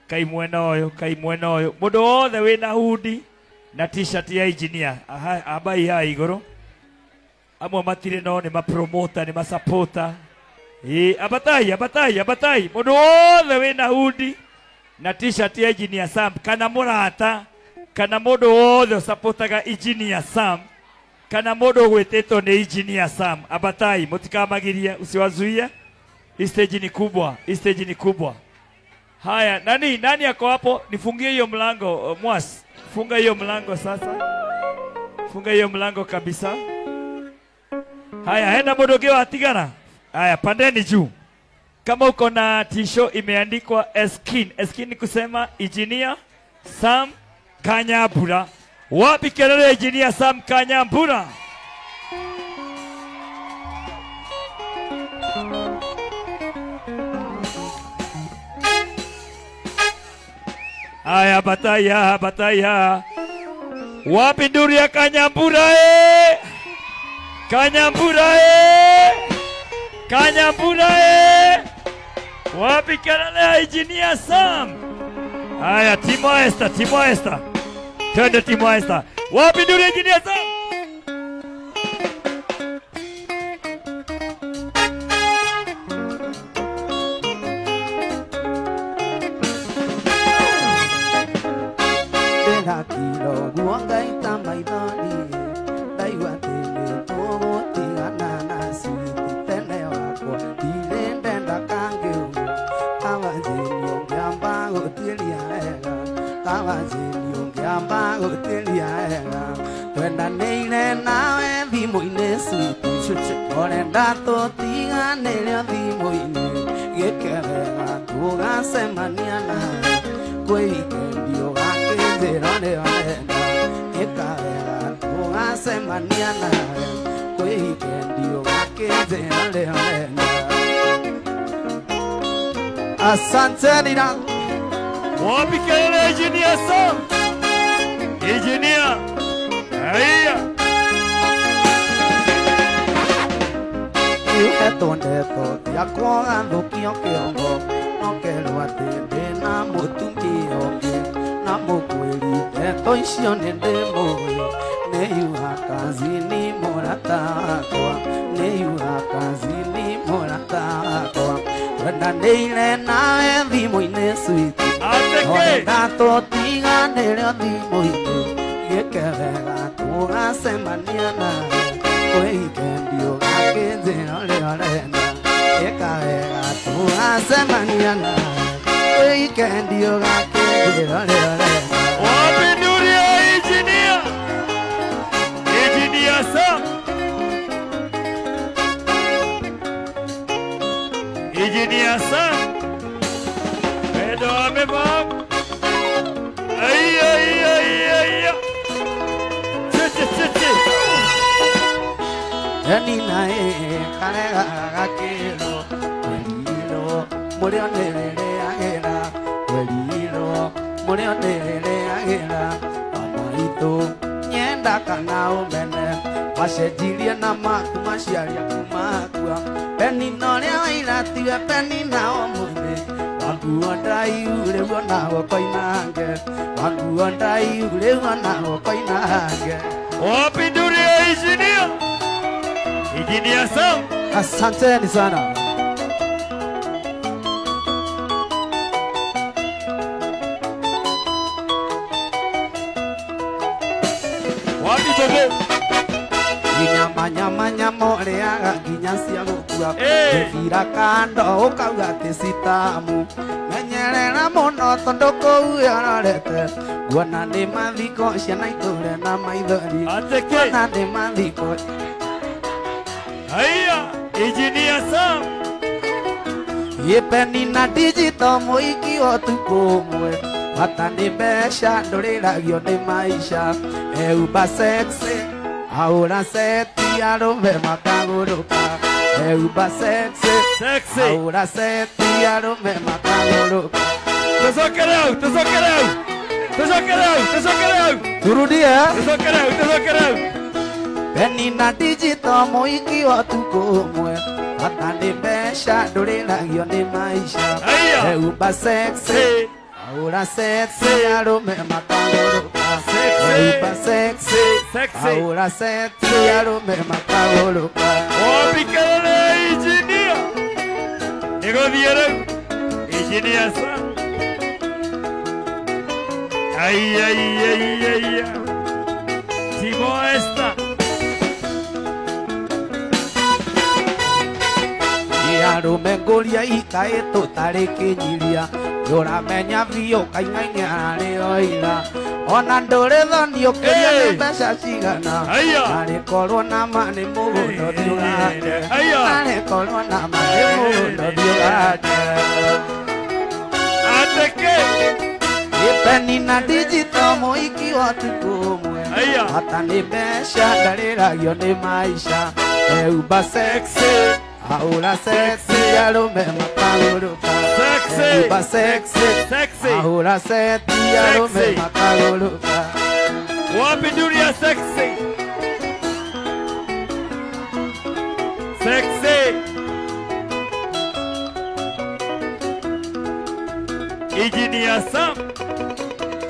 Kai mwena ũyũ. Mũndũ wothe wĩna hoodie na t-shirt ya Engineer. Abai ha igũrũ. Amwe matirĩ no nĩ ma-promoter, nĩ ma-supporter. Abatai. Mũndũ wothe wĩna hoodie na t-shirt ya Engineer Sam, kana mũrata, kana mũndũ wothe ũsupportaga Engineer Sam, kana mũndũ ũgwĩtĩtwo nĩ Engineer Sam, abatai, mũtikamagirie, usiwazuie. Stage ni kubwa. Haya, nani ako hapo? Nifungie hiyo mlango, Mwas. Funga hiyo mlango sasa. Funga hiyo mlango kabisa. Haya, henda mũndũ ũngĩ watigana. Haya, pandeni juu. kama uko na tisho imeandikwa Eskin. Eskin ni kusema Engineer Sam Kanyambura. Wapi kelele Engineer Sam Kanyambura? Aya, bataya, bataya. Wapi nduru ya Kanyambura eh? Kanyambura eh? Kanyambura eh? Wapi kelele ya Engineer Sam? Aya, Timo esta, Timo esta. Twende Timo esta. Wapi nduru ya Engineer Sam? Kilo guanga ita maidani daiwa tele togo tigana nasi tene wako dilende ndakange kawajenyo gyamba gotilia ega kawajenyo gyamba gotilia ega twenda neile nawe thimo-ine sweet ore ndato tigane leo thimo-ine gekewega tugacemania nawe kweikerio Zerone orenda ekawega tugacemania nawe kwikendio gakĩnjĩra orenda. Asante nina wapi kelele Engineer Sam? Engineer haya iuhetwo ndeto yakwo gathũkio kĩongo nokerwo atĩ ndĩna mũtumia ũngĩ na mũkwĩri ndeto icio nĩ ndĩmũĩ nĩyuga kazini mũrata wakwa nĩyuga kazini mũrata wakwa twendanĩire nawe thimũ-inĩ sweet orenda tũtiganĩre thimũ-inĩ gĩke wega tũgacemania nawe kwĩikendio gakĩnjĩra ũrĩa ũrenda gĩka wega tũgacemania nawe kwĩikendio gakĩnjĩra ũrĩa ũrenda. Wapi nduru ya Engineer? Engineer Sam. Engineer Sam. Edo amebam. Ay ay ay ay. Tete. Yani nae karega gakĩro weliro mũrĩonerere agĩra weliro mũrĩonerere agĩra amaitũ nyenda kana ũmene wacenjirie na maku maciaria kumakua penina ũrĩa wairatiwe penina ũmũthĩ wanguo ndaihu rĩu ona gũkoinange wanguo ndaihu rĩu ona gũkoinange. Wapi nduru ya Engineer? Engineer Sam. Asanteni sana. Wapi Togo? Nyama ũrĩaga nginya cia gũkua thira kando ũkauga atĩ citamu menyerera mũno tondũ kũu ũrorete kuona nĩ mathiko ciana itũre na maithori kuona nĩ mathiko. Haya, Engineer Sam. Penina digital mũiki wa ũtukũ ũmwe bata nĩ mbeca ndũrĩragio nĩ maica euba sexy ahũra seti arũme makagũrũka euba sexy ahũra seti arũme makagũrũka. Tusokereu. Turudie. Tusokereu. Penina digital mũiki wa ũtukũ ũmwe bata nĩ mbeca ndũrĩragio nĩ maica euba sexy ahũra sexy arũme makagũrũka euba sexy ahũra sexy arũme makagũrũka. Wapi kelele Engineer? Nĩgũthiĩ rĩu Engineer Sam. Ay. Timo esta. Arũme ngũria ikaĩtũ tarĩ kĩnyiria ndũramenya biũ kaing'aing'a arĩ oira ona ndore thoni ukiria ni mbeca cigana Aya. nari korwo nama ni mugundo thiugate Aya. nari korwo nama ni mugundo thiugate Ateke. ipeni na digital muiki wa tukumwe Aya. hata ni mbeca ndarĩragio ni maisha euba sexy ahura sexy arume makaguruka Sexy. euba sexy Sexy. ahura sexy arume Sexy. makaguruka Wapi dunia sexy. Sexy. Engineer Sam.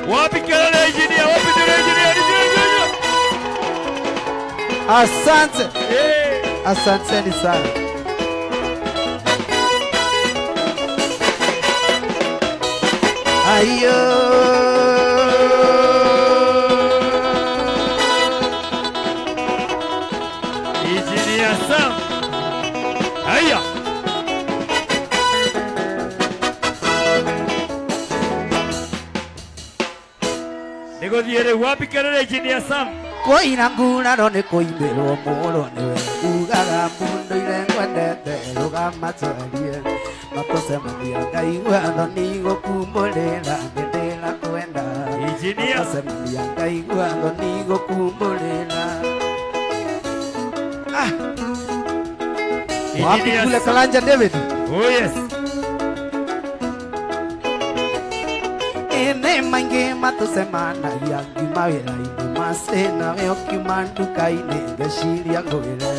Wapi kelele engineer? Wapi dunia engineer? asante Eh. asanteni sana ayo Engineer Sam. Aya. Nego diere wapi kelele engineer Sam. koina nguraro nĩ kũimĩrwo mũro nĩwe ugaga mũndũ-ire ngwendete rũgama twarie matũcemania ngaigua thoni gũkumbũrĩra nĩndĩra kwenda Engineer. matũcemania ngaigua thoni gũkumbũrĩra wapi Engineer kule Sam. Kalanja David Oh yes. ene maingi matũcemanagia ngiuma wĩra-inĩ macĩna we ũkiuma nduka-inĩ ngeciria ngwĩre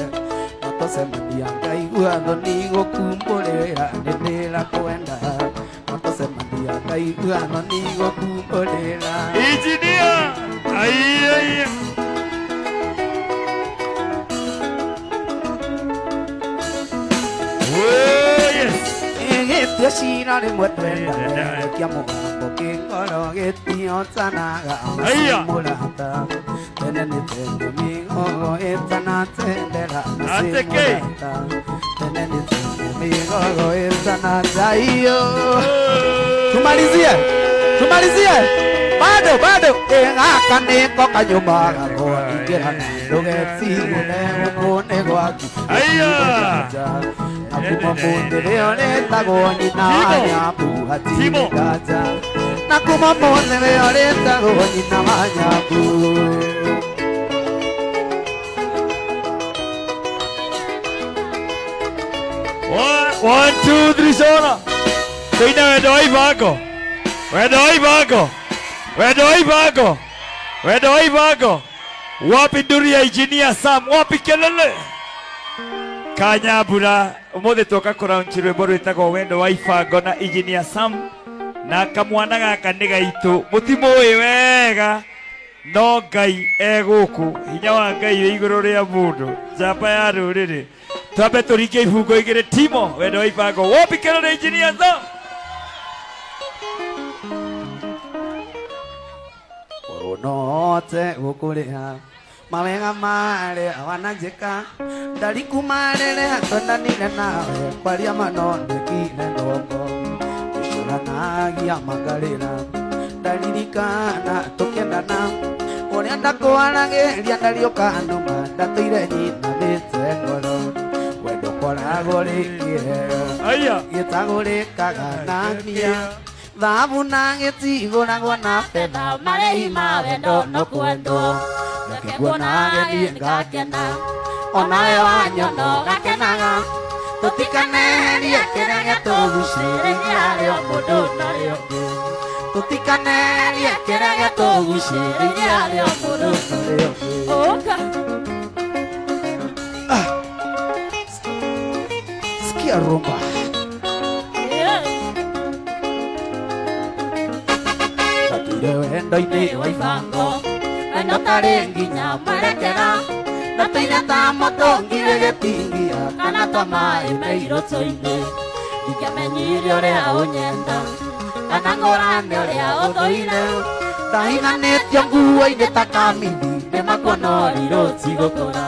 matũcemania ngaigua thoni gũkumbũrĩra nĩndĩra kwenda matũcemania ngaigua thoni gũkumbũrĩra Engineer. Ai. Oh yes. gĩtio cira rĩmwe twenda kia mũgambo kĩngoro gĩtiotanaga Aya. mũrata tene nĩ tene mĩgogo ĩtanatendera Ateke. tene nĩ tene mĩgogo ĩtanataiyo tumalizie bado gaka nĩko kanyũmba gakwa ingĩrana ndũgetigũne gũkũnĩ gwaku Aya. Nakuma munde leo letagwo nyina wa nyambu hatirĩ nganja nakuma munde leo letagwo nyina wa nyambu One, two, three, Sona. Tina wendo wa ibango. Wendo wa ibango. Wendo wa ibango. Wendo wa ibango. Wapi nduri ya engineer Sam? Wapi kelele? Kanyambura umuthi twoka kuraunchi rwimbo rwitagwo wendo wa ibango na engineer Sam na kamwana gaka nĩ gaitũ mũtimũĩ wega no Ngai egũkũ hinya wa Ngai wĩ igũrũ rĩa mũndũ njamba ya rũrĩrĩ twambe tũringe ibungo igĩrĩ Timo wendo wa ibango wapi kelele engineer Sam note gũkũrĩha mawega marĩa wananjĩka ndarikumārĩre twendanire nawe kwaria manonekire ngongo tũcũranagia makarĩra ndaririkana tũkĩendana ũrĩa ndakwaragĩria ndariũka nũma ndatũire nyinamĩte ngoro wendo koragwo rĩ kĩheo aya gĩtagũrĩkaga na mbia thahabu na gĩtigũragwo na betha marĩhi ma wendo no kwendwo reke nguonaga niĩ ngakena onawe wanyono gakenaga tũtikaneherie kĩrĩa gĩtũgucĩrĩirie harĩ o mũndũ narĩ ũngĩ tũtikaneherie kĩrĩa gĩtũgucĩrĩirie harĩ o mũndũ narĩ ũngĩ sikia rumba wendo-inĩ wa ibango wendo tarĩ nginya mwerekera na tũire ta mũtũngi gĩgĩtingia kana ta maĩ me irũtũ-inĩ ingĩamenyire ũrĩa ũnyenda kana ngũrane ũrĩa ũthũire ndahiganĩtio nguo-inĩ ta kamithi nĩ makono rirũti gũkũra